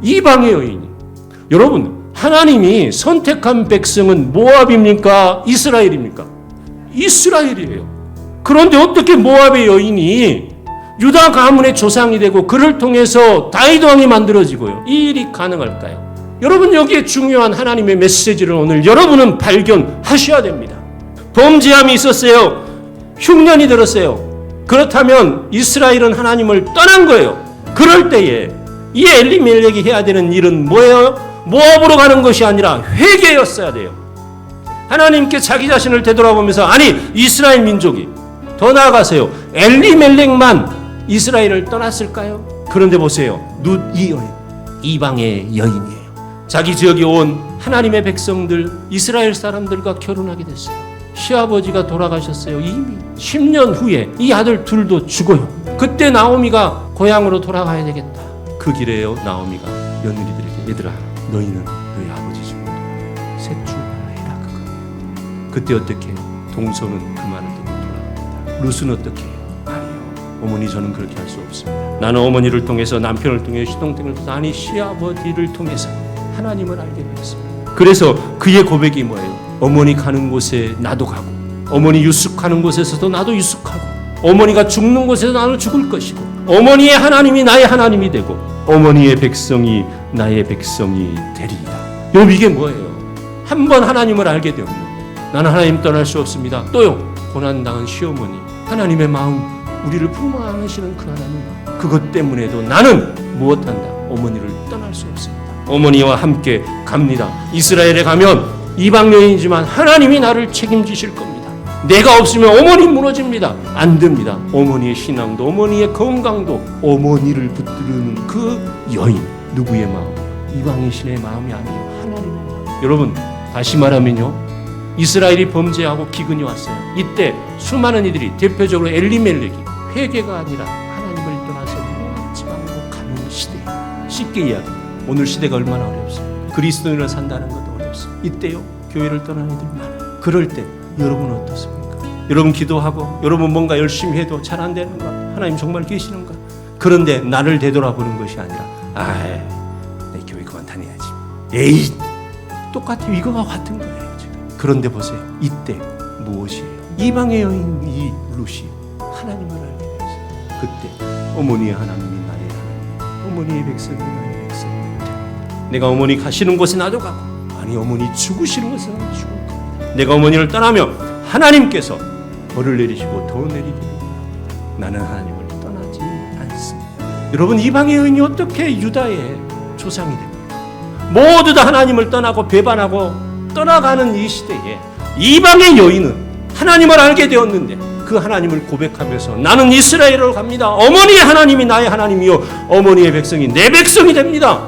이방의 여인이, 여러분, 하나님이 선택한 백성은 모압입니까? 이스라엘입니까? 이스라엘이에요. 그런데 어떻게 모압의 여인이 유다 가문의 조상이 되고 그를 통해서 다윗 왕이 만들어지고요, 이 일이 가능할까요? 여러분, 여기에 중요한 하나님의 메시지를 오늘 여러분은 발견하셔야 됩니다. 범죄함이 있었어요. 흉년이 들었어요. 그렇다면 이스라엘은 하나님을 떠난 거예요. 그럴 때에 이 엘리멜렉이 해야 되는 일은 뭐예요? 모압으로 가는 것이 아니라 회개였어야 돼요. 하나님께 자기 자신을 되돌아보면서, 아니, 이스라엘 민족이, 더 나아가세요, 엘리멜렉만 이스라엘을 떠났을까요? 그런데 보세요, 룻 이 여인, 이방의 여인이에요. 자기 지역에 온 하나님의 백성들, 이스라엘 사람들과 결혼하게 됐어요. 시아버지가 돌아가셨어요. 이미 10년 후에 이 아들 둘도 죽어요. 그때 나오미가 고향으로 돌아가야 되겠다. 그 길에요, 나오미가 며느리들에게, 얘들아, 너희는 너희 아버지 집으로 셋 중 하나 해라, 그거예요. 그때 어떻게 해요? 동서는 그 말을 듣고 돌아갑니다. 룻은 어떻게 해요? 아니요, 어머니, 저는 그렇게 할 수 없습니다. 나는 어머니를 통해서, 남편을 통해, 시동생을 통해서, 아니, 시아버지를 통해서 하나님을 알게 되었습니다. 그래서 그의 고백이 뭐예요? 어머니 가는 곳에 나도 가고, 어머니 유숙하는 곳에서도 나도 유숙하고, 어머니가 죽는 곳에서 나는 죽을 것이고, 어머니의 하나님이 나의 하나님이 되고, 어머니의 백성이 나의 백성이 되리이다. 여러분, 이게 뭐예요? 한번 하나님을 알게 되었는데 나는 하나님 떠날 수 없습니다. 또요, 고난당한 시어머니, 하나님의 마음, 우리를 품어안으시는 그 하나님 마음, 그것 때문에도 나는 무엇한다? 어머니를 떠날 수 없습니다. 어머니와 함께 갑니다. 이스라엘에 가면 이방 여인이지만 하나님이 나를 책임지실 겁니다. 내가 없으면 어머니 무너집니다. 안 됩니다. 어머니의 신앙도, 어머니의 건강도, 어머니를 붙드는 그 여인, 누구의 마음? 이방인 신의 마음이 아니에요, 하나님의 마음. 여러분, 다시 말하면요, 이스라엘이 범죄하고 기근이 왔어요. 이때 수많은 이들이, 대표적으로 엘리멜렉이 회개가 아니라 하나님을 떠나서 모압 지방으로 가는 시대예요. 쉽게 이야기, 오늘 시대가 얼마나 어렵습니까? 그리스도인을 산다는 것도 어렵습니다. 이때요, 교회를 떠나는 이들이 많아요. 그럴 때 여러분은 어떻습니까? 여러분 기도하고, 여러분 뭔가 열심히 해도 잘 안 되는가? 하나님 정말 계시는가? 그런데 나를 되돌아보는 것이 아니라, 내 교회 그만 다녀야지. 에이, 똑같아요. 이거와 같은 거예요, 지금. 그런데 보세요, 이때 무엇이에요? 이방의 여인 이 룻이 하나님을 알게 되었어요. 그때 어머니의 하나님이 나의 하나님, 어머니의 백성이 나의 백성입니다. 내가 어머니 가시는 곳에 나도 가고, 아니, 어머니 죽으시는 곳에 나도 죽을 겁니다. 내가 어머니를 떠나면 하나님께서 벌을 내리시고 더 내리게 됩니다. 나는 하나님을 떠나지 않습니다. 여러분, 이방의 여인이 어떻게 유다의 조상이 됩니까? 모두 다 하나님을 떠나고 배반하고 떠나가는 이 시대에 이방의 여인은 하나님을 알게 되었는데 그 하나님을 고백하면서 나는 이스라엘로 갑니다. 어머니의 하나님이 나의 하나님이요, 어머니의 백성이 내 백성이 됩니다.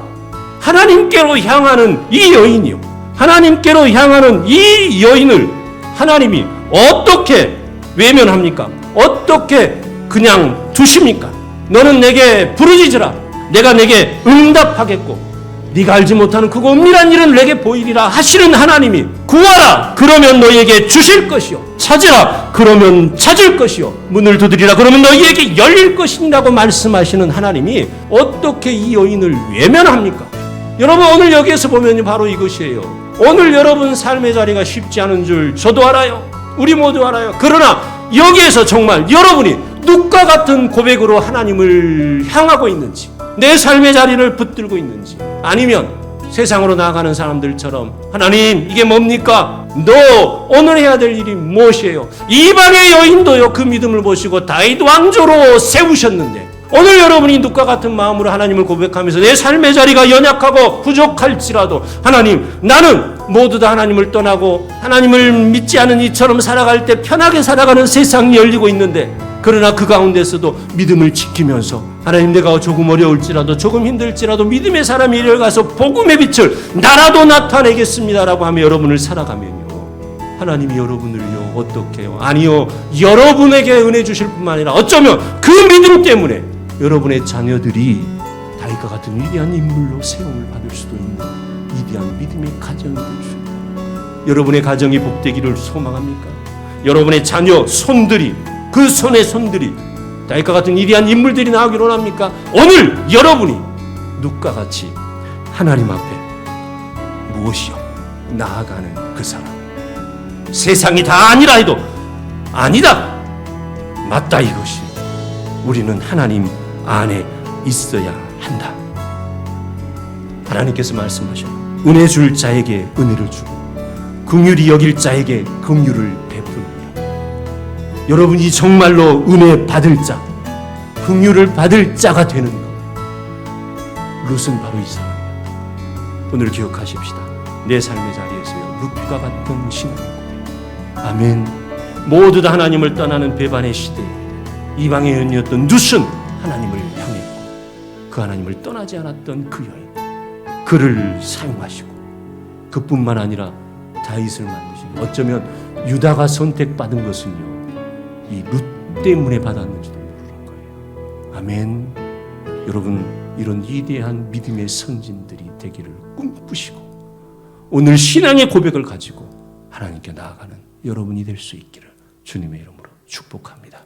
하나님께로 향하는 이 여인이요, 하나님께로 향하는 이 여인을 하나님이 어떻게 외면합니까? 어떻게 그냥 두십니까? 너는 내게 부르짖으라, 내가 내게 응답하겠고, 네가 알지 못하는 크고 은밀한 일은 내게 보이리라 하시는 하나님이, 구하라 그러면 너희에게 주실 것이요, 찾으라 그러면 찾을 것이요, 문을 두드리라 그러면 너희에게 열릴 것이라고 말씀하시는 하나님이 어떻게 이 여인을 외면합니까? 여러분, 오늘 여기에서 보면 바로 이것이에요. 오늘 여러분 삶의 자리가 쉽지 않은 줄 저도 알아요. 우리 모두 알아요. 그러나 여기에서 정말 여러분이 룻과 같은 고백으로 하나님을 향하고 있는지, 내 삶의 자리를 붙들고 있는지, 아니면 세상으로 나아가는 사람들처럼 하나님 이게 뭡니까? 너 오늘 해야 될 일이 무엇이에요? 이방의 여인도요, 그 믿음을 보시고 다윗 왕조로 세우셨는데, 오늘 여러분이 룻과 같은 마음으로 하나님을 고백하면서 내 삶의 자리가 연약하고 부족할지라도 하나님, 나는 모두 다 하나님을 떠나고 하나님을 믿지 않은 이처럼 살아갈 때 편하게 살아가는 세상이 열리고 있는데, 그러나 그 가운데서도 믿음을 지키면서 하나님, 내가 조금 어려울지라도 조금 힘들지라도 믿음의 사람이 이래가서 복음의 빛을 나라도 나타내겠습니다라고 하며 여러분을 살아가면요, 하나님이 여러분을요 어떻게 해요? 아니요, 여러분에게 은혜 주실 뿐만 아니라 어쩌면 그 믿음 때문에 여러분의 자녀들이 다윗과 같은 위대한 인물로 세움을 받을 수도 있는 위대한 믿음의 가정이 될 수 있다. 여러분의 가정이 복되기를 소망합니까? 여러분의 자녀 손들이, 그 손의 손들이 다윗과 같은 위대한 인물들이 나오기를 원합니까? 오늘 여러분이 룻과 같이 하나님 앞에 무엇이요? 나아가는 그 사람. 세상이 다 아니라 해도 아니다, 맞다, 이것이 우리는 하나님 안에 있어야 한다. 하나님께서 말씀하셔 은혜 줄 자에게 은혜를 주고 긍휼히 여길 자에게 긍휼을 베푸느니라. 여러분이 정말로 은혜 받을 자, 긍휼을 받을 자가 되는 것, 룻은 바로 이 사람이야. 오늘 기억하십시다. 내 삶의 자리에서요, 룻과 같은 신앙이고. 아멘. 모두 다 하나님을 떠나는 배반의 시대에 이방의 여인이었던 룻은 하나님을 향했고, 그 하나님을 떠나지 않았던 그 여인, 그를 사용하시고, 그뿐만 아니라 다윗을 만드시고, 어쩌면 유다가 선택받은 것은요, 이 룻 때문에 받았는지도 모르는 거예요. 아멘. 여러분, 이런 위대한 믿음의 선진들이 되기를 꿈꾸시고 오늘 신앙의 고백을 가지고 하나님께 나아가는 여러분이 될 수 있기를 주님의 이름으로 축복합니다.